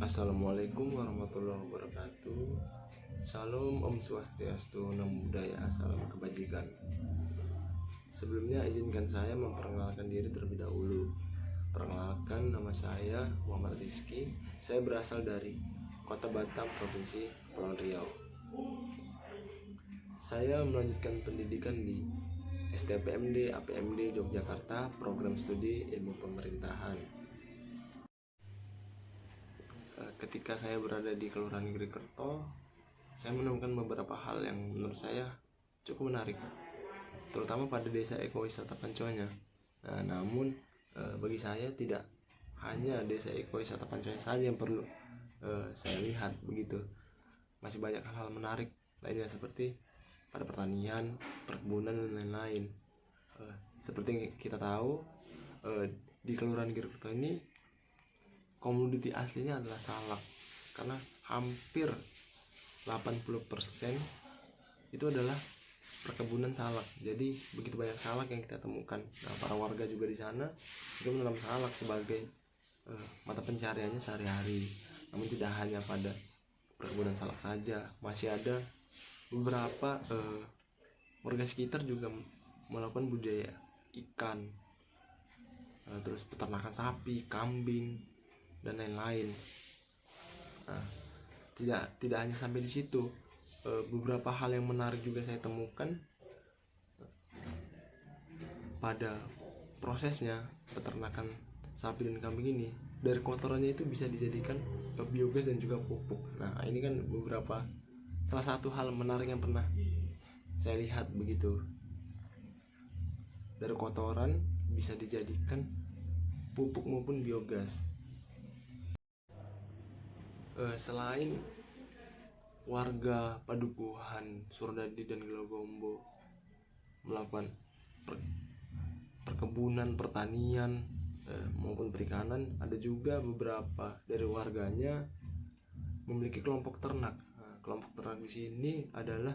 Assalamualaikum warahmatullahi wabarakatuh. Salam Om Swastiastu, Namo Buddhaya, salam kebajikan. Sebelumnya izinkan saya memperkenalkan diri terlebih dahulu. Perkenalkan, nama saya Muhammad Rizky. Saya berasal dari Kota Batam, Provinsi Kepulauan Riau. Saya melanjutkan pendidikan di STPMD APMD Yogyakarta, program studi ilmu pemerintahan. Ketika saya berada di Kelurahan Girikerto, saya menemukan beberapa hal yang menurut saya cukup menarik, terutama pada desa ekowisata Panconya. Namun bagi saya tidak hanya desa ekowisata Panconya saja yang perlu saya lihat begitu. Masih banyak hal-hal menarik lainnya seperti pada pertanian, perkebunan dan lain-lain. Seperti kita tahu, di Kelurahan Girikerto ini komoditi aslinya adalah salak, karena hampir 80% itu adalah perkebunan salak. Jadi begitu banyak salak yang kita temukan. Para warga juga di sana juga menanam salak sebagai mata pencariannya sehari-hari. Namun tidak hanya pada perkebunan salak saja, masih ada beberapa warga sekitar juga melakukan budidaya ikan, terus peternakan sapi, kambing dan lain-lain. Tidak hanya sampai di situ, beberapa hal yang menarik juga saya temukan pada prosesnya peternakan sapi dan kambing ini. Dari kotorannya itu bisa dijadikan biogas dan juga pupuk. Ini kan salah satu hal menarik yang pernah saya lihat begitu. Dari kotoran bisa dijadikan pupuk maupun biogas. Selain warga Padukuhan Surdadi dan Gelogombo melakukan perkebunan, pertanian maupun perikanan, ada juga beberapa dari warganya memiliki kelompok ternak. Kelompok ternak di sini adalah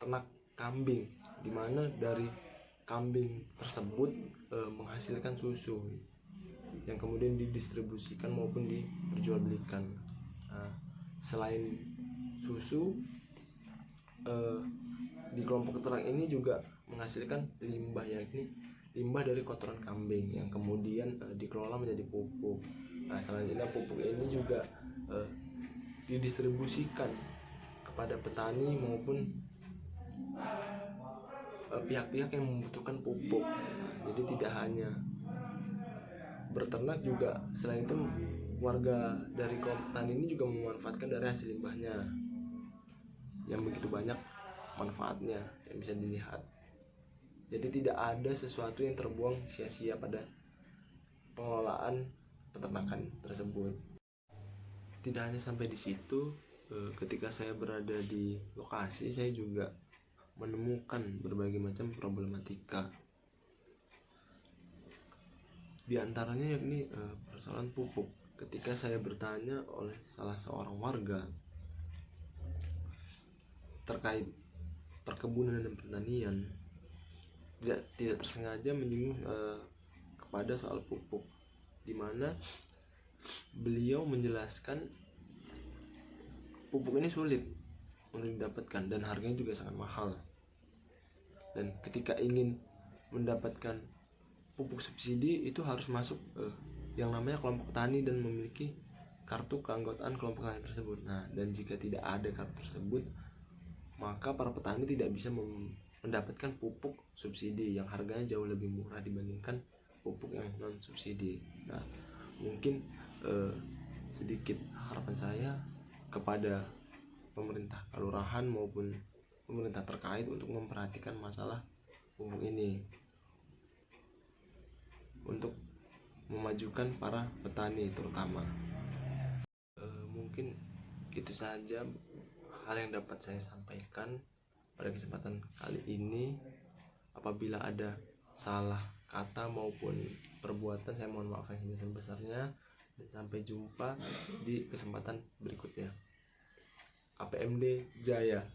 ternak kambing, di mana dari kambing tersebut menghasilkan susu yang kemudian didistribusikan maupun diperjualbelikan. Selain susu, di kelompok ternak ini juga menghasilkan limbah, yakni limbah dari kotoran kambing yang kemudian dikelola menjadi pupuk. Selanjutnya pupuk ini juga didistribusikan kepada petani maupun pihak-pihak yang membutuhkan pupuk. Jadi tidak hanya berternak, juga selain itu warga dari kelompok tani ini juga memanfaatkan dari hasil limbahnya yang begitu banyak manfaatnya yang bisa dilihat. Jadi tidak ada sesuatu yang terbuang sia-sia pada pengelolaan peternakan tersebut. Tidak hanya sampai di situ, ketika saya berada di lokasi, saya juga menemukan berbagai macam problematika. Di antaranya yakni persoalan pupuk. Ketika saya bertanya oleh salah seorang warga terkait perkebunan dan pertanian, tidak tersengaja menyinggung kepada soal pupuk, di mana beliau menjelaskan pupuk ini sulit untuk didapatkan dan harganya juga sangat mahal. Dan ketika ingin mendapatkan pupuk subsidi itu harus masuk yang namanya kelompok tani dan memiliki kartu keanggotaan kelompok tani tersebut. Dan jika tidak ada kartu tersebut, maka para petani tidak bisa mendapatkan pupuk subsidi yang harganya jauh lebih murah dibandingkan pupuk yang non subsidi. Mungkin sedikit harapan saya kepada pemerintah kelurahan maupun pemerintah terkait untuk memperhatikan masalah pupuk ini untuk memajukan para petani terutama. Mungkin itu saja hal yang dapat saya sampaikan pada kesempatan kali ini. Apabila ada salah kata maupun perbuatan, saya mohon maaf yang sebesar-besarnya, dan sampai jumpa di kesempatan berikutnya. APMD Jaya.